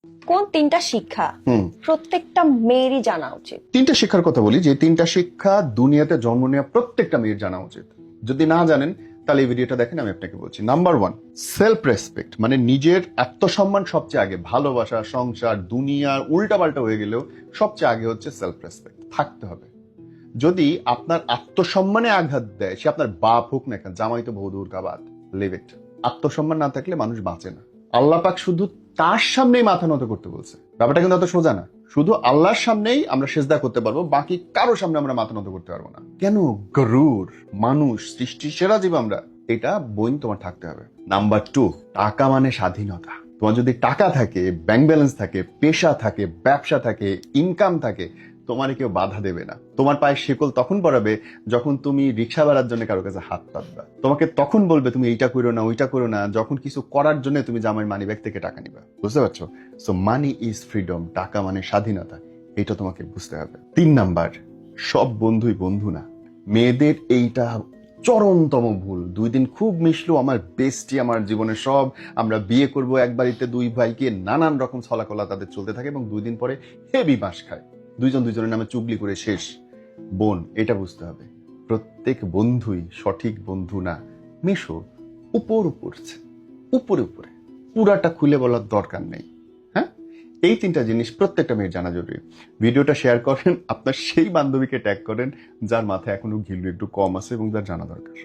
কোন তিনটা শিক্ষা প্রত্যেকটা মেয়েরই জানা উচিত? তিনটা শিক্ষার কথা বলি, যে তিনটা শিক্ষা দুনিয়াতে জন্ম নেওয়া প্রত্যেকটা মেয়ের জানা উচিত। যদি না জানেন তাহলে এই ভিডিওটা দেখেন, আমি আপনাকে বলছি। নাম্বার 1, সেলফ রেসপেক্ট, মানে নিজের আত্মসম্মান সবচেয়ে আগে। ভালোবাসা, সংসার, দুনিয়ার উল্টাপাল্টা হয়ে গেলেও সবচেয়ে আগে হচ্ছে সেলফ রেসপেক্ট থাকতে হবে। যদি আপনার আত্মসম্মানে আঘাত দেয়, সে আপনার বাপ হোক না কেন, জামাই তো বহুদূর কা বাত, লিভ ইট। আত্মসম্মান না থাকলে মানুষ বাঁচে না। আল্লাহ পাক শুধু তার সামনেই মাথা নত করতে বলছে। ব্যাপারটা কিন্তু এত সোজা না। শুধু আল্লাহর সামনেই আমরা সেজদা করতে পারবো, বাকি কারো সামনে আমরা মাথা নত করতে পারবো না। কেন? গরুর মানুষ, সৃষ্টির সেরা জীব আমরা, এটা বইন তোমার থাকতে হবে। নাম্বার 2, টাকা মানে স্বাধীনতা। তোমার যদি টাকা থাকে, ব্যাংক ব্যালেন্স থাকে, পেশা থাকে, ব্যবসা থাকে, ইনকাম থাকে, তোমার কেউ বাধা দেবে না। তোমার পায়ে শেকল তখন পড়াবে যখন তুমি রিক্সা ভাড়ার জন্য কারো কাছে হাত পাতবা। তোমাকে তখন বলবে তুমি এইটা করো না, ওইটা করো না, যখন কিছু করার জন্য তুমি জামাইয়ের মানি ব্যাগ থেকে টাকা নিবা। বুঝতে পারছো? সো মানি ইজ ফ্রিডম, টাকা মানে স্বাধীনতা, এটা তোমাকে বুঝতে হবে। 3 নাম্বার, সব বন্ধুই বন্ধু না। মেয়েদের এইটা চরমতম ভুল। 2 দিন খুব মিশলো, আমার বেস্টি, আমার জীবনের সব, আমরা বিয়ে করব, এক বাড়িতে 2 ভাইকে নানান রকম ছলাকলা তাদের চলতে থাকে এবং 2 দিন পরে হেভি বাঁশ খায়, দুজনের নামে চুগলি করে শেষ। বোন, এটা বুঝতে হবে, প্রত্যেক বন্ধুই সঠিক বন্ধু না। মিশো উপরে উপরে, পুরাটা খুলে বলার দরকার নেই। হ্যাঁ, এই 3টা জিনিস প্রত্যেকটা মেয়ের জানা জরুরি। ভিডিওটা শেয়ার করেন, আপনার সেই বান্ধবীকে ট্যাগ করেন যার মাথায় এখনো ঘিলু একটু কম আছে এবং যার জানা দরকার।